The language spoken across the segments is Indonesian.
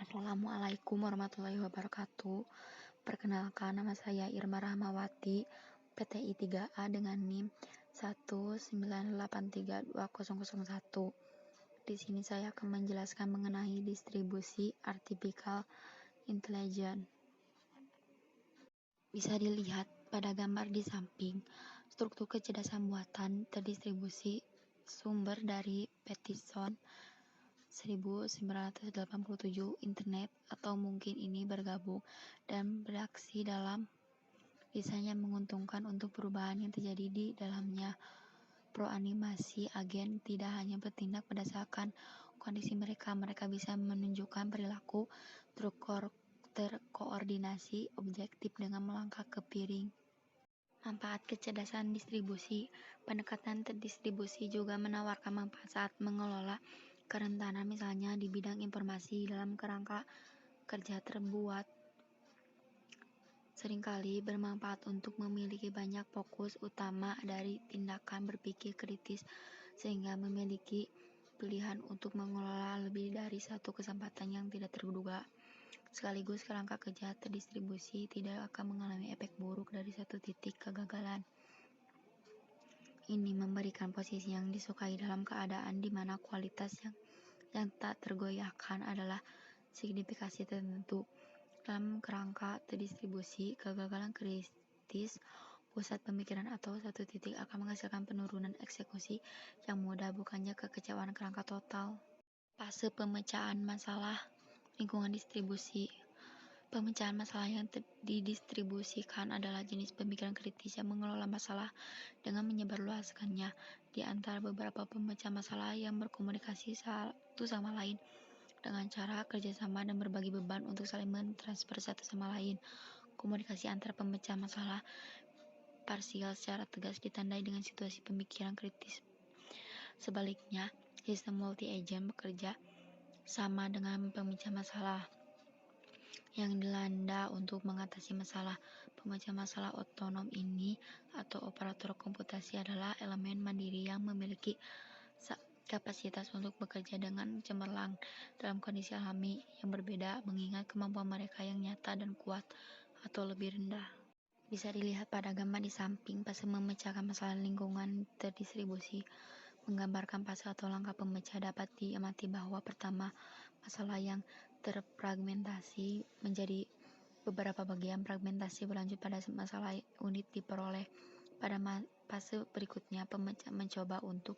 Assalamualaikum warahmatullahi wabarakatuh. Perkenalkan, nama saya Irma Rahmawati, PTI 3A dengan NIM 198320001. Di sini saya akan menjelaskan mengenai distribusi artificial intelligence. Bisa dilihat pada gambar di samping, struktur kecerdasan buatan terdistribusi sumber dari Peterson 1987 internet, atau mungkin ini bergabung dan beraksi dalam desain yang menguntungkan untuk perubahan yang terjadi di dalamnya. Pro-animasi agen tidak hanya bertindak berdasarkan kondisi mereka bisa menunjukkan perilaku terkoordinasi objektif dengan melangkah ke piring. Manfaat kecerdasan distribusi. Pendekatan terdistribusi juga menawarkan manfaat saat mengelola kerentanan, misalnya di bidang informasi. Dalam kerangka kerja terbuat seringkali bermanfaat untuk memiliki banyak fokus utama dari tindakan berpikir kritis, sehingga memiliki pilihan untuk mengelola lebih dari satu kesempatan yang tidak terduga. Sekaligus kerangka kerja terdistribusi tidak akan mengalami efek buruk dari satu titik kegagalan. Ini memberikan posisi yang disukai dalam keadaan di mana kualitas yang tak tergoyahkan adalah signifikasi tertentu. Dalam kerangka terdistribusi, kegagalan kritis pusat pemikiran atau satu titik akan menghasilkan penurunan eksekusi yang mudah, bukannya kekecewaan kerangka total. Fase pemecahan masalah lingkungan distribusi. Pemecahan masalah yang didistribusikan adalah jenis pemikiran kritis yang mengelola masalah dengan menyebarluaskannya di antara beberapa pemecah masalah yang berkomunikasi satu sama lain dengan cara kerjasama dan berbagi beban untuk saling mentransfer satu sama lain. Komunikasi antara pemecah masalah parsial secara tegas ditandai dengan situasi pemikiran kritis. Sebaliknya, sistem multi-agent bekerja sama dengan pemecah masalah yang dilanda untuk mengatasi masalah. Pemecah masalah otonom ini atau operator komputasi adalah elemen mandiri yang memiliki kapasitas untuk bekerja dengan cemerlang dalam kondisi alami yang berbeda, mengingat kemampuan mereka yang nyata dan kuat atau lebih rendah. Bisa dilihat pada gambar di samping. Fase memecahkan masalah lingkungan terdistribusi menggambarkan fase atau langkah pemecah. Dapat diamati bahwa pertama, masalah yang terfragmentasi menjadi beberapa bagian. Fragmentasi berlanjut pada masalah unit diperoleh. Pada fase berikutnya, pemecah mencoba untuk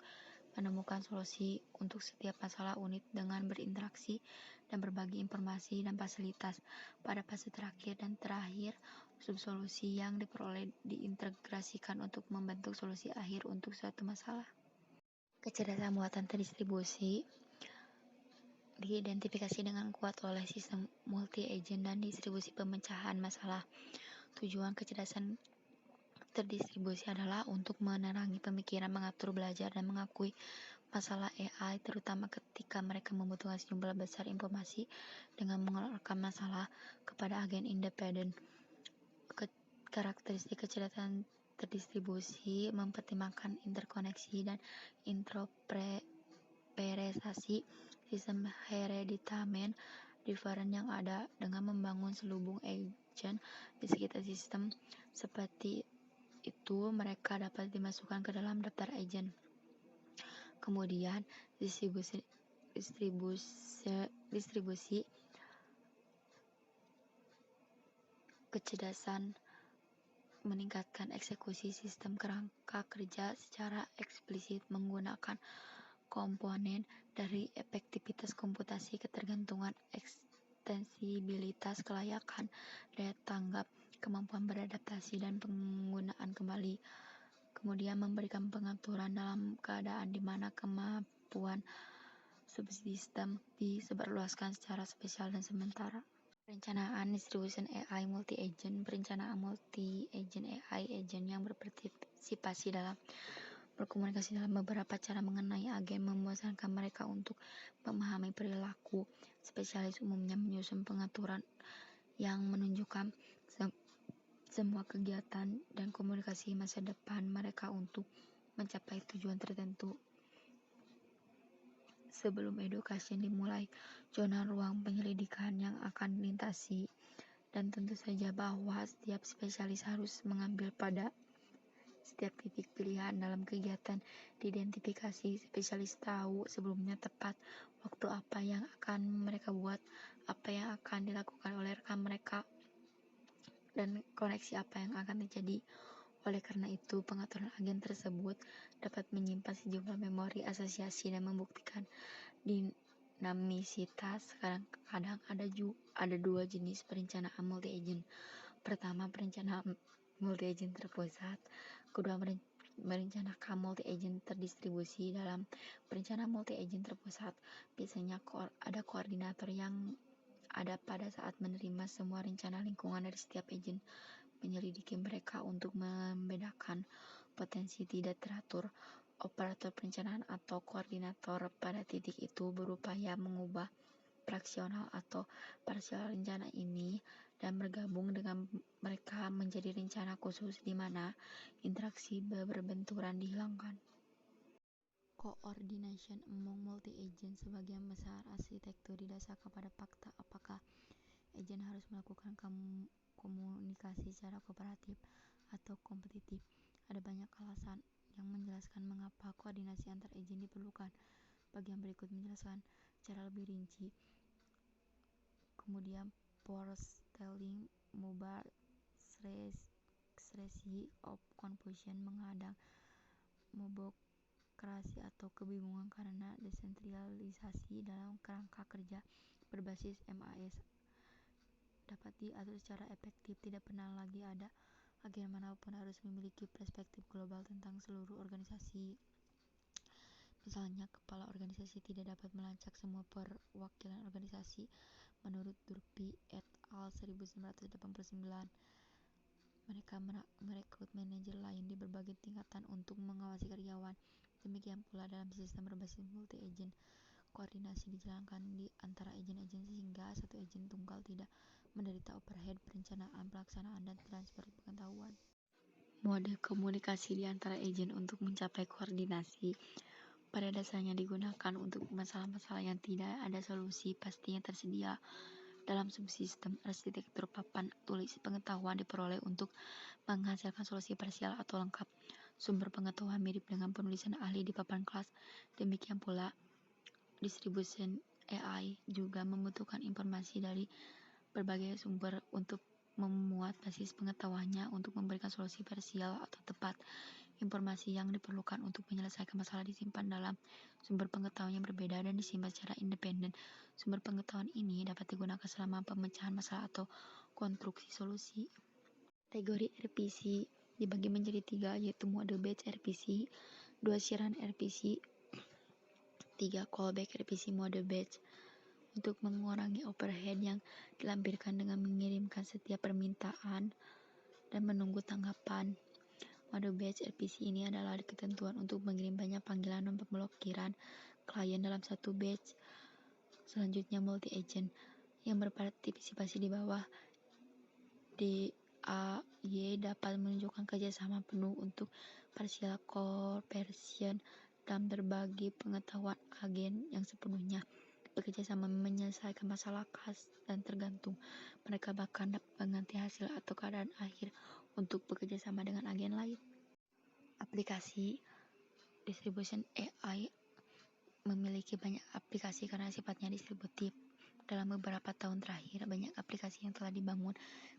menemukan solusi untuk setiap masalah unit dengan berinteraksi dan berbagi informasi dan fasilitas. Pada fase terakhir dan terakhir, subsolusi yang diperoleh diintegrasikan untuk membentuk solusi akhir untuk suatu masalah. Kecerdasan buatan terdistribusi diidentifikasi dengan kuat oleh sistem multi-agent dan distribusi pemecahan masalah. Tujuan kecerdasan terdistribusi adalah untuk menerangi pemikiran, mengatur, belajar, dan mengakui masalah AI, terutama ketika mereka membutuhkan sejumlah besar informasi dengan mengeluarkan masalah kepada agen independen. Karakteristik kecerdasan terdistribusi mempertimbangkan interkoneksi dan interoperabilisasi sistem hereditamen different yang ada dengan membangun selubung agent di sekitar sistem. Seperti itu, mereka dapat dimasukkan ke dalam daftar agent. Kemudian, distribusi kecerdasan meningkatkan eksekusi sistem kerangka kerja secara eksplisit menggunakan komponen dari efektivitas komputasi, ketergantungan, ekstensibilitas, kelayakan, daya tanggap, kemampuan beradaptasi, dan penggunaan kembali. Kemudian memberikan pengaturan dalam keadaan di mana kemampuan subsistem disebarluaskan secara spesial dan sementara. Perencanaan distribution AI multi-agent. Perencanaan multi-agent AI agent yang berpartisipasi dalam berkomunikasi dalam beberapa cara mengenai agen, membosankan mereka untuk memahami perilaku. Spesialis umumnya menyusun pengaturan yang menunjukkan semua kegiatan dan komunikasi masa depan mereka untuk mencapai tujuan tertentu. sebelum education dimulai, zona ruang penyelidikan yang akan dilintasi, dan tentu saja bahwa setiap spesialis harus mengambil pada setiap titik pilihan dalam kegiatan diidentifikasi. Spesialis tahu sebelumnya tepat waktu apa yang akan mereka buat, apa yang akan dilakukan oleh rekan mereka, dan koneksi apa yang akan terjadi. Oleh karena itu, pengaturan agen tersebut dapat menyimpan sejumlah memori asosiasi dan membuktikan dinamisitas. Kadang-kadang ada dua jenis perencanaan multi-agent. Pertama, perencanaan multi-agent terpusat. Kedua, merencanakan multi-agent terdistribusi. Dalam perencanaan multi-agent terpusat, biasanya ada koordinator yang ada pada saat menerima semua rencana lingkungan dari setiap agent, menyelidiki mereka untuk membedakan potensi tidak teratur. Operator perencanaan atau koordinator pada titik itu berupaya mengubah fraksional atau parsial rencana ini dan bergabung dengan mereka menjadi rencana khusus di mana interaksi berbenturan dihilangkan. Coordination among multi-agent. Sebagian besar arsitektur didasarkan pada fakta apakah agent harus melakukan komunikasi secara kooperatif atau kompetitif. Ada banyak alasan yang menjelaskan mengapa koordinasi antar agent diperlukan. Bagian berikut menjelaskan secara lebih rinci. Kemudian foretelling, mengubah stresi of confusion, menghadang mobokrasi atau kebingungan karena desentralisasi dalam kerangka kerja berbasis MAS dapat diatur secara efektif. Tidak pernah lagi ada agen manapun harus memiliki perspektif global tentang seluruh organisasi. Misalnya, kepala organisasi tidak dapat melacak semua perwakilan organisasi. Menurut Durfee et al. 1989, mereka merekrut manajer lain di berbagai tingkatan untuk mengawasi karyawan. Demikian pula dalam sistem berbasis multi-agent, koordinasi dijalankan di antara agen-agen sehingga satu agen tunggal tidak menderita overhead perencanaan, pelaksanaan, dan transfer pengetahuan. Mode komunikasi di antara agen untuk mencapai koordinasi pada dasarnya digunakan untuk masalah-masalah yang tidak ada solusi pasti yang tersedia. Dalam subsistem arsitektur, papan tulis pengetahuan diperoleh untuk menghasilkan solusi parsial atau lengkap. Sumber pengetahuan mirip dengan penulisan ahli di papan kelas. Demikian pula, distribution AI juga membutuhkan informasi dari berbagai sumber untuk memuat basis pengetahuannya untuk memberikan solusi parsial atau tepat. Informasi yang diperlukan untuk menyelesaikan masalah disimpan dalam sumber pengetahuan yang berbeda dan disimpan secara independen. Sumber pengetahuan ini dapat digunakan selama pemecahan masalah atau konstruksi solusi. Kategori RPC dibagi menjadi 3, yaitu mode batch RPC, 2 siaran RPC, 3 callback RPC. Mode batch untuk mengurangi overhead yang dilampirkan dengan mengirimkan setiap permintaan dan menunggu tanggapan. Mode batch RPC ini adalah ketentuan untuk mengirim banyak panggilan dan pemblokiran klien dalam satu batch. Selanjutnya, multi-agent yang berpartisipasi di bawah DAY dapat menunjukkan kerjasama penuh untuk partial cooperation dan berbagi pengetahuan. Agen yang sepenuhnya bekerja sama menyelesaikan masalah khas dan tergantung. Mereka bahkan dapat mengganti hasil atau keadaan akhir untuk bekerja sama dengan agen lain. Aplikasi distribution AI memiliki banyak aplikasi karena sifatnya distributif. Dalam beberapa tahun terakhir, banyak aplikasi yang telah dibangun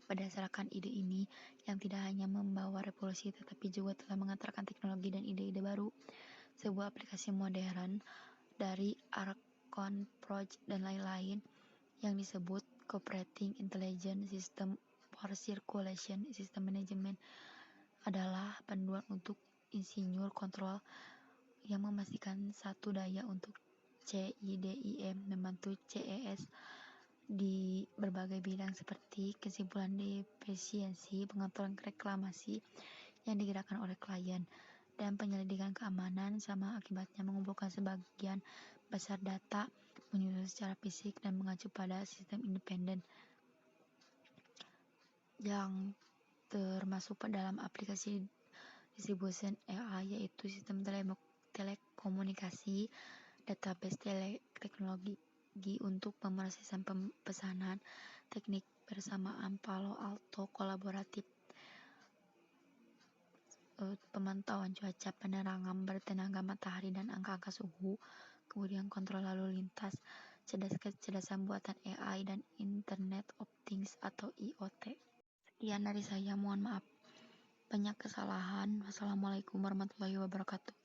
berdasarkan ide ini yang tidak hanya membawa revolusi tetapi juga telah mengantarkan teknologi dan ide-ide baru. Sebuah aplikasi modern dari Archon Project dan lain-lain yang disebut Cooperating Intelligence System for Circulation System Management adalah panduan untuk insinyur kontrol yang memastikan satu daya untuk CIDIM membantu CES di berbagai bidang seperti kesimpulan defisiensi, pengaturan reklamasi yang digerakkan oleh klien, dan penyelidikan keamanan, sama akibatnya mengumpulkan sebagian besar data, menyusun secara fisik, dan mengacu pada sistem independen yang termasuk dalam aplikasi distribution AI, yaitu sistem telekomunikasi database teknologi untuk pemrosesan pesanan, teknik bersamaan Palo Alto kolaboratif, pemantauan cuaca, penerangan bertenaga matahari dan angka-angka suhu, kemudian kontrol lalu lintas, kecerdasan buatan AI, dan Internet of Things atau IoT. Sekian dari saya, mohon maaf banyak kesalahan. Wassalamualaikum warahmatullahi wabarakatuh.